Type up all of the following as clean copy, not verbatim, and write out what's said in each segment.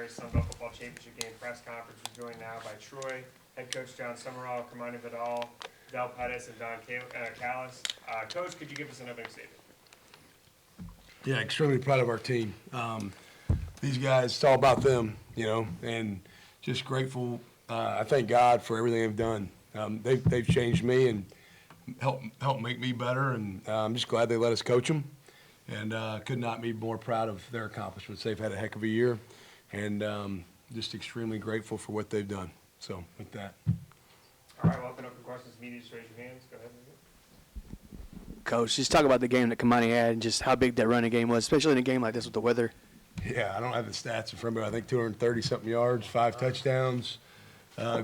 January Sun Belt Football Championship Game press conference. We're joined now by Troy head coach John Summerall, Kermani Vidal, Del Pettis, and Don Callis. Coach, could you give us an opening statement? Yeah, extremely proud of our team. These guys, it's all about them, and just grateful. I thank God for everything they've done. They've changed me and helped make me better, and I'm just glad they let us coach them. And could not be more proud of their accomplishments. They've had a heck of a year, and just extremely grateful for what they've done. So with that. All right, we'll open up for questions. Media, just raise your hands. Go ahead. Coach, just talk about the game that Kermani had and just how big that running game was, especially in a game like this with the weather. Yeah, I don't have the stats in front of me. I think 230-something yards, 5 touchdowns,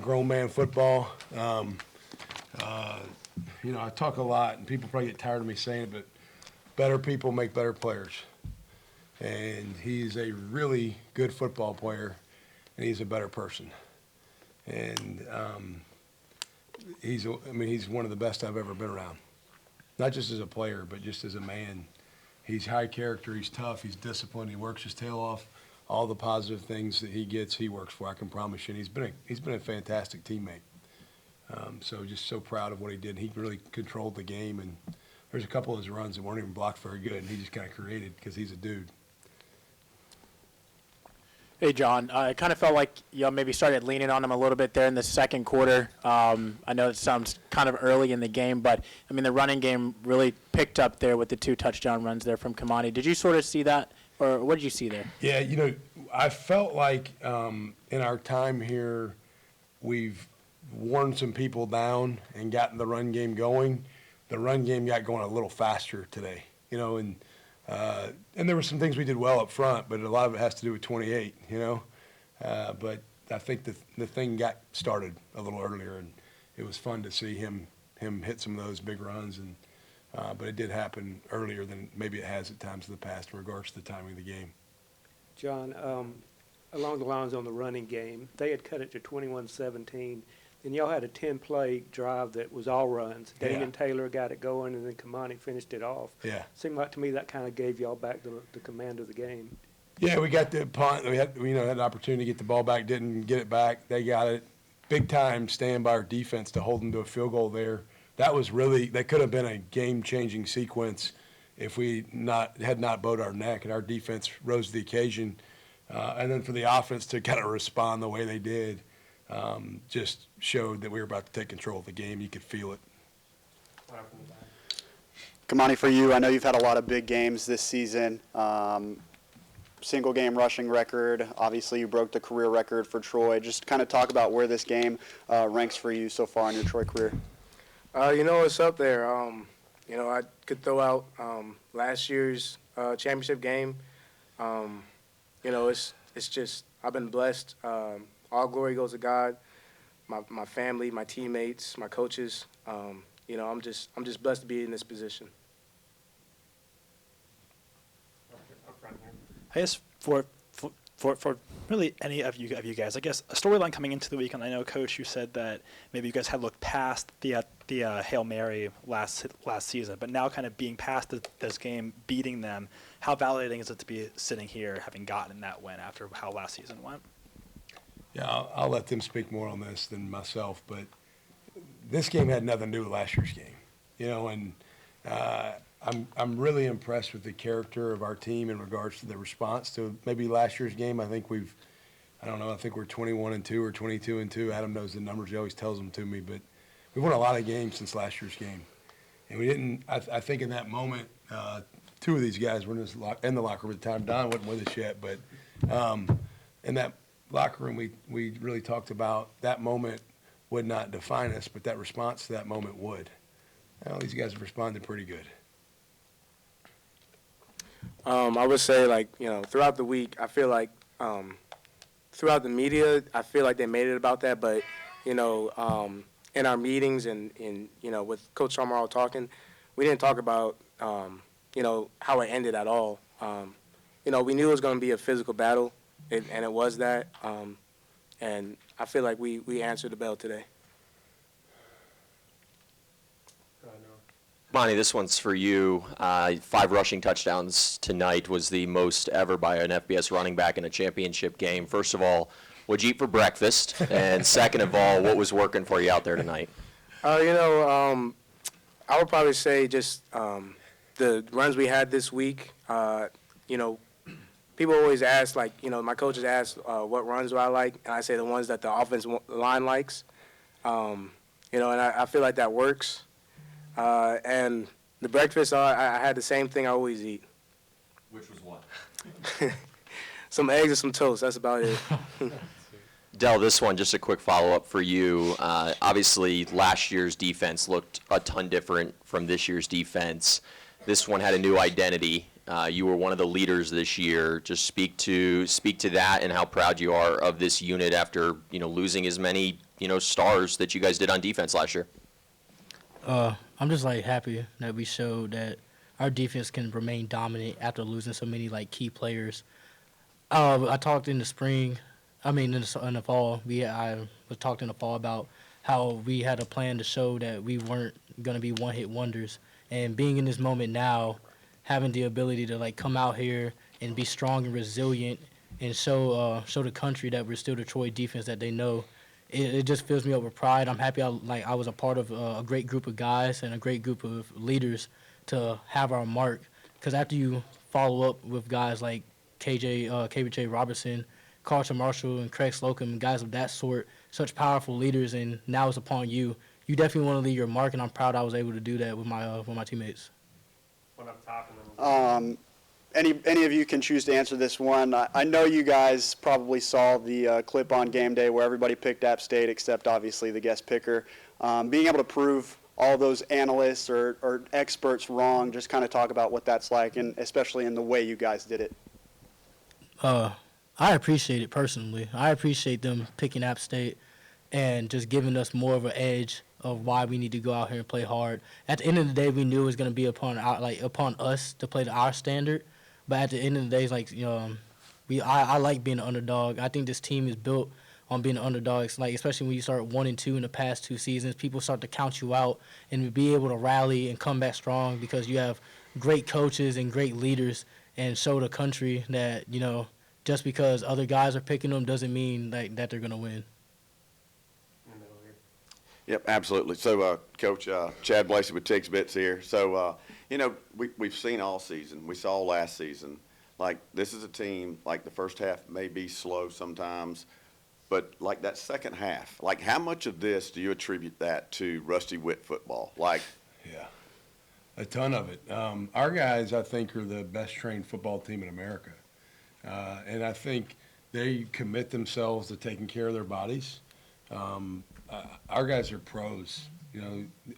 grown man football. I talk a lot, and people probably get tired of me saying it, but better people make better players. And he's a really good football player, and he's a better person. And he's one of the best I've ever been around. Not just as a player, but just as a man. He's high character, he's tough, he's disciplined, he works his tail off. All the positive things that he gets, he works for, I can promise you. And he's been a fantastic teammate. So just so proud of what he did. He really controlled the game, and there's a couple of his runs that weren't even blocked very good, and he just kind of created because he's a dude. Hey, John, it kind of felt like you maybe started leaning on him a little bit there in the second quarter. I know it sounds kind of early in the game, but, the running game really picked up there with the 2 touchdown runs there from Kermani. Did you sort of see that, or what did you see there? Yeah, I felt like in our time here we've worn some people down and gotten the run game going. The run game got going a little faster today, and there were some things we did well up front, but a lot of it has to do with 28, But I think the thing got started a little earlier, and it was fun to see him hit some of those big runs. And but it did happen earlier than maybe it has at times in the past in regards to the timing of the game. John, along the lines on the running game, they had cut it to 21-17. And y'all had a 10-play drive that was all runs. Yeah. Damian Taylor got it going, and then Kermani finished it off. Yeah. Seemed like to me that kind of gave y'all back the command of the game. Yeah, we got the punt. We had an opportunity to get the ball back, didn't get it back. They got it. Big time staying by our defense to hold them to a field goal there. That could have been a game-changing sequence if we had not bowed our neck, and our defense rose to the occasion. And then for the offense to kind of respond the way they did. Just showed that we were about to take control of the game. You could feel it. Kermani, for you, I know you've had a lot of big games this season. Single game rushing record. Obviously, you broke the career record for Troy. Just kind of talk about where this game ranks for you so far in your Troy career. It's up there. I could throw out last year's championship game. It's just I've been blessed. All glory goes to God, my family, my teammates, my coaches. I'm just blessed to be in this position. I guess for really any of you guys, I guess a storyline coming into the weekend. I know, Coach, you said that maybe you guys had looked past the Hail Mary last season, but now kind of being past this game, beating them. How validating is it to be sitting here having gotten that win after how last season went? Yeah, I'll let them speak more on this than myself, but this game had nothing to do with last year's game, and I'm really impressed with the character of our team in regards to the response to maybe last year's game. I think we're 21-2 or 22-2. Adam knows the numbers; he always tells them to me, but we've won a lot of games since last year's game, and we didn't. I think in that moment, 2 of these guys were in the locker room at the time. Don wasn't with us yet, but in that locker room, we really talked about that moment would not define us, but that response to that moment would. Well, these guys have responded pretty good. I would say, throughout the week, I feel like throughout the media, I feel like they made it about that. But, in our meetings and with Coach Summerall talking, we didn't talk about, how it ended at all. We knew it was going to be a physical battle. And it was that, and I feel like we answered the bell today. Bonnie, this one's for you. 5 rushing touchdowns tonight was the most ever by an FBS running back in a championship game. First of all, what'd you eat for breakfast? And second of all, what was working for you out there tonight? I would probably say just the runs we had this week. People always ask, my coaches ask, what runs do I like? And I say the ones that the offensive line likes. And I feel like that works. And the breakfast, I had the same thing I always eat. Which was what? Some eggs and some toast. That's about it. Del, this one, just a quick follow-up for you. Obviously, last year's defense looked a ton different from this year's defense. This one had a new identity. You were one of the leaders this year. Just speak to that and how proud you are of this unit after losing as many stars that you guys did on defense last year. I'm just happy that we showed that our defense can remain dominant after losing so many key players. I talked in the spring. In the fall, I was talking in the fall about how we had a plan to show that we weren't going to be one-hit wonders. And being in this moment now, having the ability to come out here and be strong and resilient and show the country that we're still the Troy defense that they know, it just fills me up with pride. I'm happy I was a part of a great group of guys and a great group of leaders to have our mark. Because after you follow up with guys like KJ Robertson, Carlton Marshall, and Craig Slocum, guys of that sort, such powerful leaders, and now it's upon you. You definitely want to leave your mark, and I'm proud I was able to do that with my teammates. One up top and then Any of you can choose to answer this one. I know you guys probably saw the clip on game day where everybody picked App State except obviously the guest picker. Being able to prove all those analysts or experts wrong, just kind of talk about what that's like, and especially in the way you guys did it. I appreciate it personally. I appreciate them picking App State and just giving us more of an edge of why we need to go out here and play hard. At the end of the day, we knew it was going to be upon us to play to our standard. But at the end of the day, I like being an underdog. I think this team is built on being an underdog. Especially when you start 1-2 in the past 2 seasons, people start to count you out and to be able to rally and come back strong because you have great coaches and great leaders and show the country that just because other guys are picking them doesn't mean that they're going to win. in the middle here. Yep, absolutely. So, Coach Chad Blasey with Tiggs Bits here. So, we've seen all season. We saw last season. This is a team, the first half may be slow sometimes, but that second half, how much of this do you attribute that to Rusty Witt football? Yeah, a ton of it. Our guys, I think, are the best trained football team in America. And I think they commit themselves to taking care of their bodies. Our guys are pros.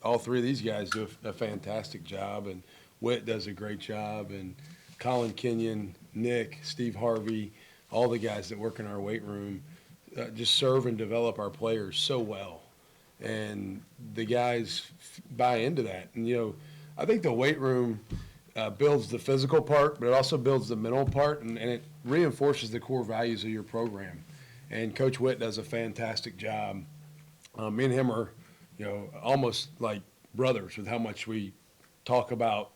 All 3 of these guys do a fantastic job, and Witt does a great job, and Colin Kenyon, Nick, Steve Harvey, all the guys that work in our weight room just serve and develop our players so well. And the guys buy into that. And, I think the weight room builds the physical part, but it also builds the mental part, and it reinforces the core values of your program. And Coach Witt does a fantastic job. Me and him are, almost like brothers with how much we talk about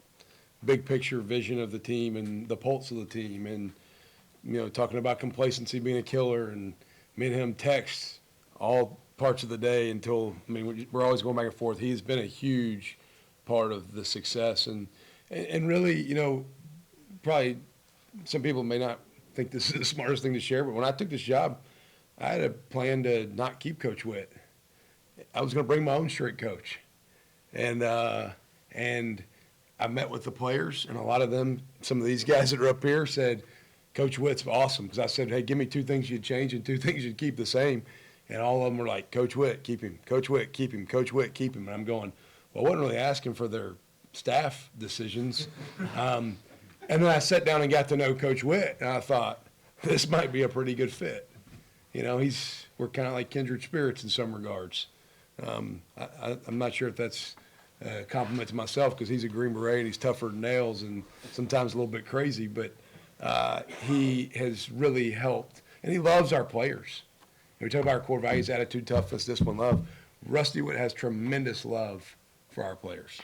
big picture vision of the team and the pulse of the team, and talking about complacency being a killer. And me and him text all parts of the day until we're always going back and forth. He's been a huge part of the success, and really, probably some people may not think this is the smartest thing to share, but when I took this job, I had a plan to not keep Coach Witt. I was going to bring my own strength coach. And I met with the players, and a lot of them, some of these guys that are up here said, Coach Witt's awesome. Because I said, hey, give me 2 things you'd change and 2 things you'd keep the same. And all of them were like, Coach Witt, keep him. Coach Witt, keep him. Coach Witt, keep him. And I'm going, well, I wasn't really asking for their staff decisions. And then I sat down and got to know Coach Witt, and I thought, this might be a pretty good fit. We're kind of like kindred spirits in some regards. I'm not sure if that's a compliment to myself because he's a Green Beret and he's tougher than nails and sometimes a little bit crazy, but he has really helped. And he loves our players. We talk about our core values, attitude, toughness, discipline, love. Rusty Witt has tremendous love for our players.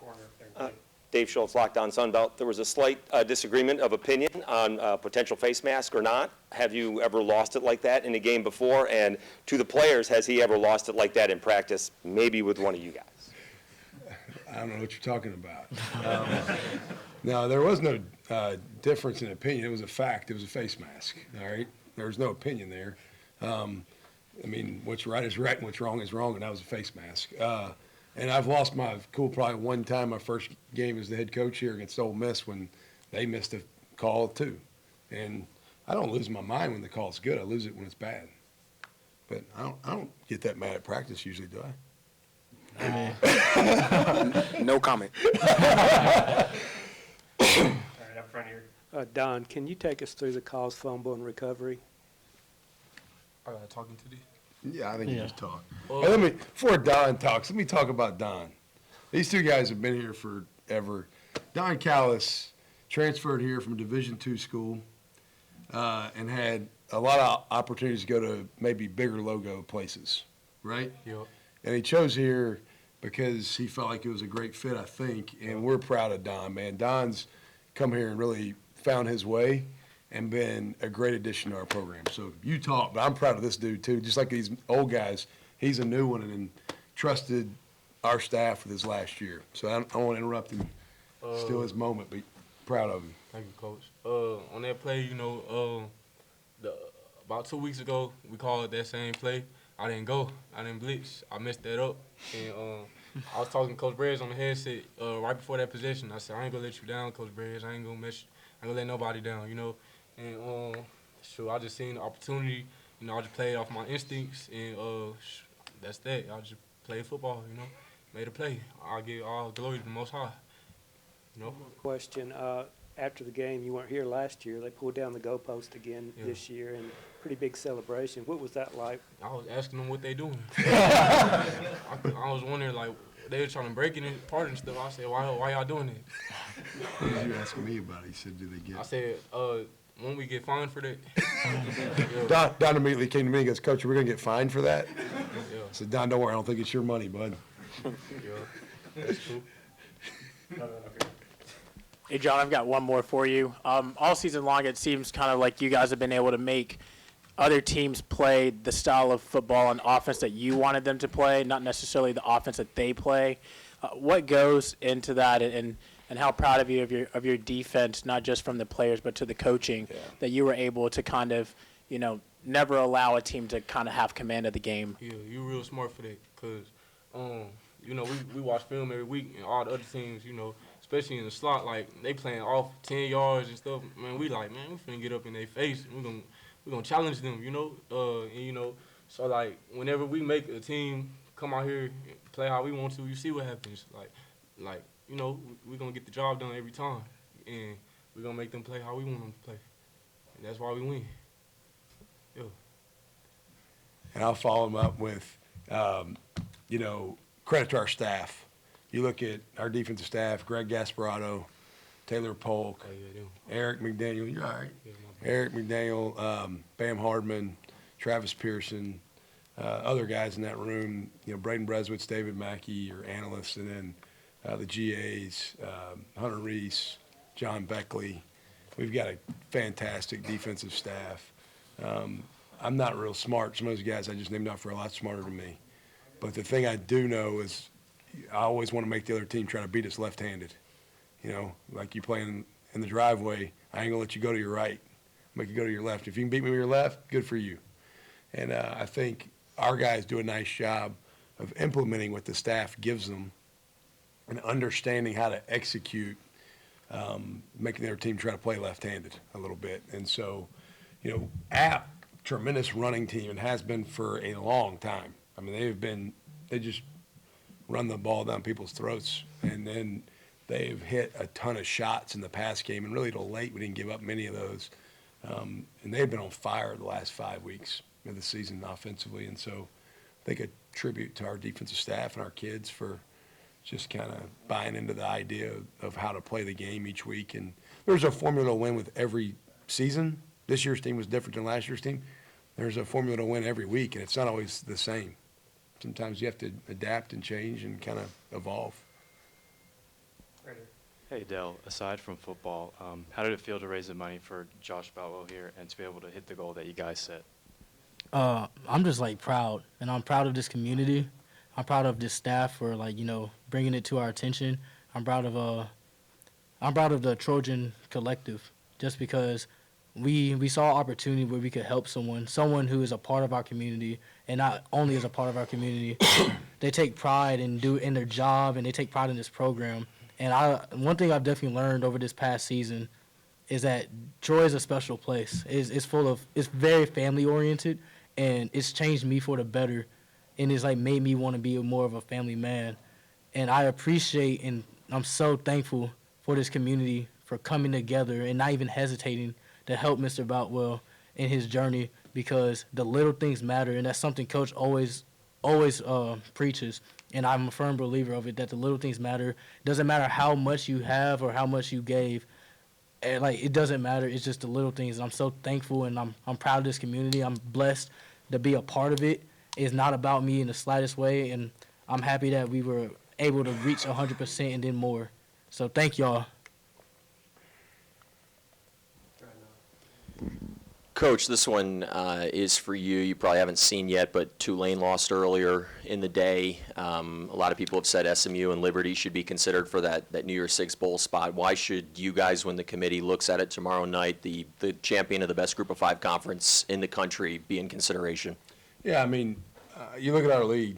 corner if they're. Dave Schultz, Locked On Sunbelt. There was a slight disagreement of opinion on potential face mask or not. Have you ever lost it like that in a game before? And to the players, has he ever lost it like that in practice, maybe with one of you guys? I don't know what you're talking about. No, there was no difference in opinion. It was a fact. It was a face mask, all right? There was no opinion there. I mean, what's right is right and what's wrong is wrong, and that was a face mask. And I've lost my cool probably one time, my first game as the head coach here against Ole Miss, when they missed a call too. And I don't lose my mind when the call's good. I lose it when it's bad. But I don't get that mad at practice usually, do I? No comment. All right, up front here. Don, can you take us through the cause, fumble, and recovery? Talking to the. Yeah, I think you Yeah. just talk. Hey, before Don talks, let me talk about Don. These two guys have been here forever. Don Callis transferred here from a Division II school and had a lot of opportunities to go to maybe bigger logo places, right? Yeah. And he chose here because he felt like it was a great fit, I think, and we're proud of Don, man. Don's come here and really found his way and been a great addition to our program. So you talk, but I'm proud of this dude too. Just like these old guys, he's a new one and trusted our staff with his last year. So I don't want to interrupt him, steal his moment, but proud of him. Thank you, Coach. On that play, about 2 weeks ago, we called that same play. I didn't go. I didn't blitz. I messed that up. And I was talking to Coach Briggs on the headset right before that possession. I said, I ain't going to let you down, Coach Briggs. I ain't going to let nobody down, And I just seen the opportunity. I just played off my instincts, and that's that. I just played football, made a play. I give all glory to the Most High, Question, after the game, you weren't here last year. They pulled down the goalpost again this year, and pretty big celebration. What was that like? I was asking them what they doing. I was wondering, like, they were trying to break it apart and stuff. I said, why y'all doing it? What was you asking me about? He said, do they get I said, won't we get fined for that? Don immediately came to me and goes, Coach, we're going to get fined for that? Yeah, I said, Don, don't worry. I don't think it's your money, bud. yeah, that's true. Hey, John, I've got one more for you. All season long, it seems kind of like you guys have been able to make other teams play the style of football and offense that you wanted them to play, not necessarily the offense that they play. What goes into that, and how proud of you of your defense, not just from the players but to the coaching, that you were able to kind of, never allow a team to kind of have command of the game? Yeah, you real smart for that, because, we watch film every week, and all the other teams, especially in the slot, like, they playing off 10 yards and stuff. Man, we finna get up in their face, and we're gonna challenge them, so, like, whenever we make a team come out here and play how we want to, you see what happens. Like, we're gonna get the job done every time, and we're gonna make them play how we want them to play, and that's why we win. Yeah. And I'll follow him up with, credit to our staff. You look at our defensive staff, Greg Gasparotto, Taylor Polk, Eric McDaniel, you're all right. Eric McDaniel, Bam Hardman, Travis Pearson, other guys in that room, Braden Breswitz, David Mackey, your analysts, and then the GAs, Hunter Reese, John Beckley. We've got a fantastic defensive staff. I'm not real smart. Some of those guys I just named off are a lot smarter than me. But the thing I do know is I always want to make the other team try to beat us left-handed. Like you playing in the driveway, I ain't going to let you go to your right. Make you go to your left. If you can beat me with your left, good for you. And I think our guys do a nice job of implementing what the staff gives them and understanding how to execute, making their team try to play left-handed a little bit. And so, App, tremendous running team, and has been for a long time. I mean, they just run the ball down people's throats, and then they've hit a ton of shots in the pass game, and really till late we didn't give up many of those. And they've been on fire the last 5 weeks of the season offensively, and so I think a tribute to our defensive staff and our kids for just kind of buying into the idea of how to play the game each week. And there's a formula to win with every season. This year's team was different than last year's team. There's a formula to win every week, and it's not always the same. Sometimes you have to adapt and change and kind of evolve. Hey, Dell, aside from football, how did it feel to raise the money for Josh Boutwell here and to be able to hit the goal that you guys set? I'm just like proud, and I'm proud of this community. I'm proud of this staff for bringing it to our attention. I'm proud of the Trojan Collective, just because we saw opportunity where we could help someone who is a part of our community, and not only is a part of our community, they take pride in their job, and they take pride in this program. And one thing I've definitely learned over this past season is that Troy is a special place. It's very family oriented, and it's changed me for the better, and it's like made me want to be more of a family man. And I appreciate and I'm so thankful for this community for coming together and not even hesitating to help Mr. Boutwell in his journey, because the little things matter, and that's something Coach always preaches. And I'm a firm believer of it, that the little things matter. It doesn't matter how much you have or how much you gave. And it doesn't matter. It's just the little things. And I'm so thankful, and I'm proud of this community. I'm blessed to be a part of it. It's not about me in the slightest way, and I'm happy that we were able to reach 100% and then more. So thank y'all. Coach, this one is for you. You probably haven't seen yet, but Tulane lost earlier in the day. A lot of people have said SMU and Liberty should be considered for that New Year's Six bowl spot. Why should you guys, when the committee looks at it tomorrow night, the champion of the best Group of Five conference in the country, be in consideration? Yeah, I mean, you look at our league.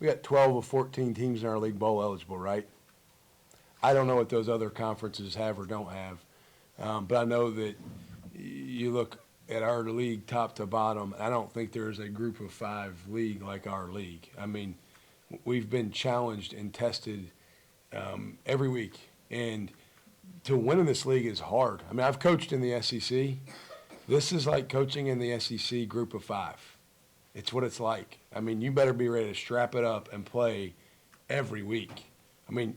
We got 12 of 14 teams in our league bowl eligible, right? I don't know what those other conferences have or don't have, but I know that you look at our league top to bottom, I don't think there's a Group of Five league like our league. I mean, we've been challenged and tested every week, and to win in this league is hard. I mean, I've coached in the SEC. This is like coaching in the SEC Group of Five. It's what it's like. I mean, you better be ready to strap it up and play every week. I mean,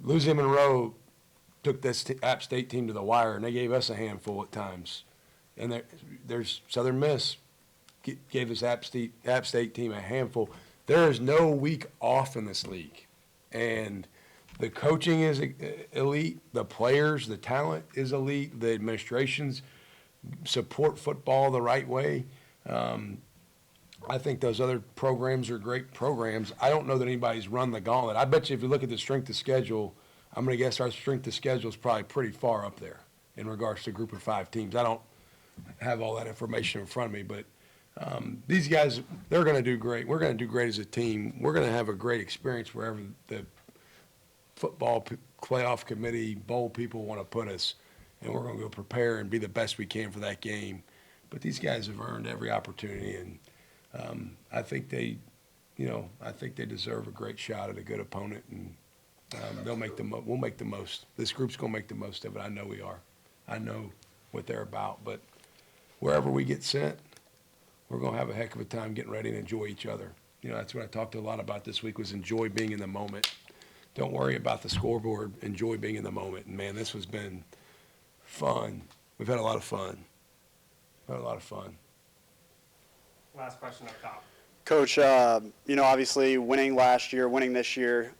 Louisiana Monroe took this App State team to the wire, and they gave us a handful at times. And there's Southern Miss gave this App State team a handful. There is no week off in this league. And the coaching is elite. The players, the talent is elite. The administrations support football the right way. I think those other programs are great programs. I don't know that anybody's run the gauntlet. I bet you if you look at the strength of schedule, I'm going to guess our strength of schedule is probably pretty far up there in regards to Group of Five teams. I don't have all that information in front of me, but these guys, they're going to do great. We're going to do great as a team. We're going to have a great experience wherever the football playoff committee, bowl people want to put us, and we're going to go prepare and be the best we can for that game. But these guys have earned every opportunity, and I think they deserve a great shot at a good opponent, and we'll make the most. This group's going to make the most of it. I know we are. I know what they're about, but wherever we get sent, we're going to have a heck of a time getting ready and enjoy each other. You know, that's what I talked a lot about this week, was enjoy being in the moment. Don't worry about the scoreboard. Enjoy being in the moment. And, man, this has been fun. We've had a lot of fun. Last question up top. Coach, obviously winning last year, winning this year,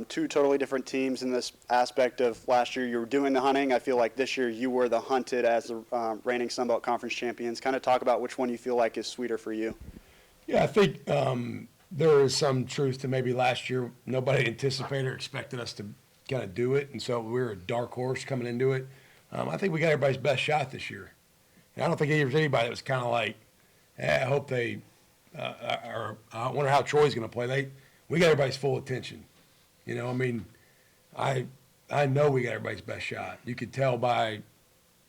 two totally different teams in this aspect of last year. You were doing the hunting. I feel like this year you were the hunted as the reigning Sun Belt Conference champions. Kind of talk about which one you feel like is sweeter for you. Yeah, I think there is some truth to maybe last year nobody anticipated or expected us to kind of do it, and so we were a dark horse coming into it. I think we got everybody's best shot this year. And I don't think there was anybody that was kind of like, I hope they or I wonder how Troy's going to play. We got everybody's full attention. You know, I mean, I know we got everybody's best shot. You could tell by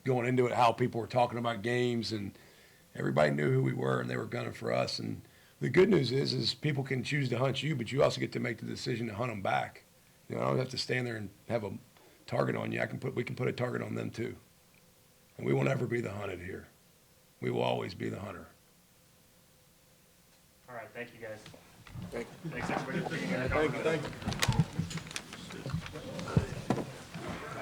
going into it how people were talking about games, and everybody knew who we were, and they were gunning for us. And the good news is people can choose to hunt you, but you also get to make the decision to hunt them back. You know, I don't have to stand there and have a target on you. We can put a target on them too. And we won't ever be the hunted here. We will always be the hunter. All right, thank you guys. Thank you. Thanks everybody for being here. Thank you.